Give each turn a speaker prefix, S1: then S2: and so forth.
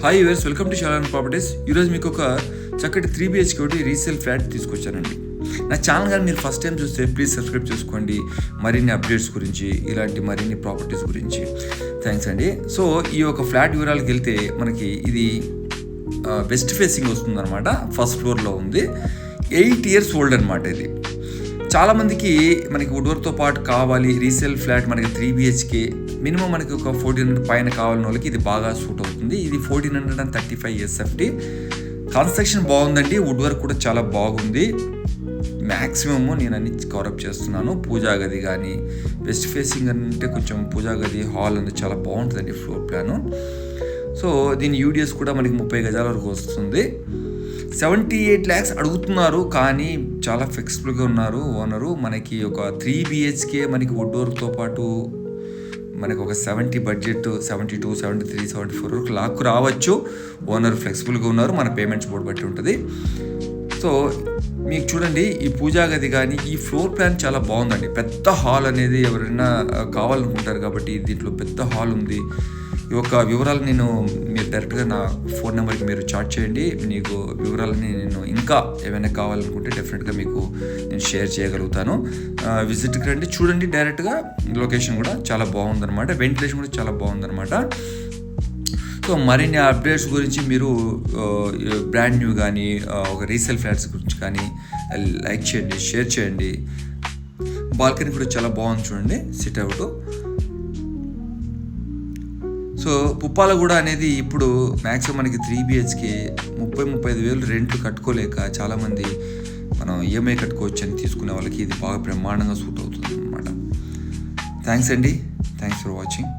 S1: Hi viewers, welcome to Shalan properties. ఈరోజు మీకు ఒక చక్కటి 3 BHK ఒకటి రీసేల్ ఫ్లాట్ తీసుకొచ్చానండి. నా ఛానల్ కానీ మీరు ఫస్ట్ టైం చూస్తే ప్లీజ్ సబ్స్క్రైబ్ చేసుకోండి. మరిన్ని అప్డేట్స్ గురించి, ఇలాంటి మరిన్ని ప్రాపర్టీస్ గురించి. థ్యాంక్స్ అండి. సో ఈ యొక్క ఫ్లాట్ వివరాలకు వెళ్తే మనకి ఇది వెస్ట్ ఫేసింగ్ వస్తుంది అనమాట. ఫస్ట్ ఫ్లోర్లో ఉంది. 8 years ఓల్డ్ అనమాట. ఇది చాలామందికి మనకి వుడ్వర్క్తో పాటు కావాలి రీసేల్ ఫ్లాట్, మనకి 3 BHK మినిమం మనకి ఒక 1400 పైన కావాలని వాళ్ళకి ఇది బాగా సూట్ అవుతుంది. ఇది 1435 SFT. కన్స్ట్రక్షన్ బాగుందండి. వుడ్ వర్క్ కూడా చాలా బాగుంది. మ్యాక్సిమమ్ నేను అన్ని కవరప్ చేస్తున్నాను. పూజా గది కానీ, వెస్ట్ ఫేసింగ్ అంటే కొంచెం పూజా గది, హాల్ అనేది చాలా బాగుంటుందండి ఫ్లోర్ ప్లాను. సో దీని యూడిఎస్ కూడా మనకి 30 గజాల వరకు వస్తుంది. 78 lakhs అడుగుతున్నారు, కానీ చాలా ఫ్లెక్సిబుల్గా ఉన్నారు ఓనరు. మనకి ఒక 3 BHK మనకి వుడ్ వర్క్తో పాటు మనకి ఒక 70 బడ్జెట్, 72, 73, 74 వరకు లాక్కు రావచ్చు. ఓనర్ ఫ్లెక్సిబుల్గా ఉన్నారు. మన పేమెంట్స్ బోర్డు బట్టి ఉంటుంది. సో మీకు చూడండి, ఈ పూజా గది కానీ ఈ ఫ్లోర్ ప్లాన్ చాలా బాగుందండి. పెద్ద హాల్ అనేది ఎవరైనా కావాలనుకుంటారు కాబట్టి దీంట్లో పెద్ద హాల్ ఉంది. ఈ యొక్క వివరాలు మీరు డైరెక్ట్గా నా ఫోన్ నెంబర్కి మీరు చాట్ చేయండి. మీకు వివరాలని నేను ఇంకా ఏమైనా కావాలనుకుంటే డెఫినెట్గా మీకు నేను షేర్ చేయగలుగుతాను. విజిట్కి రండి, చూడండి. డైరెక్ట్గా లొకేషన్ కూడా చాలా బాగుందన్నమాట. వెంటిలేషన్ కూడా చాలా బాగుందన్నమాట. సో మరిన్ని అప్డేట్స్ గురించి మీరు బ్రాండ్ న్యూ కానీ ఒక రీసేల్ ఫ్లాట్స్ గురించి కానీ లైక్ చేయండి, షేర్ చేయండి. బాల్కనీ కూడా చాలా బాగుంది చూడండి, సిట్ అవుట్. సో పుప్పాలగూడ అనేది ఇప్పుడు మ్యాక్సిమం మనకి 3 BHK 30-35 వేలు రెంట్లు కట్టుకోలేక చాలామంది మనం ఈఎంఐ కట్టుకోవచ్చు అని తీసుకునే వాళ్ళకి ఇది బాగా బ్రహ్మాండంగా సూట్ అవుతుంది అన్నమాట. థ్యాంక్స్ అండి. Thanks for watching.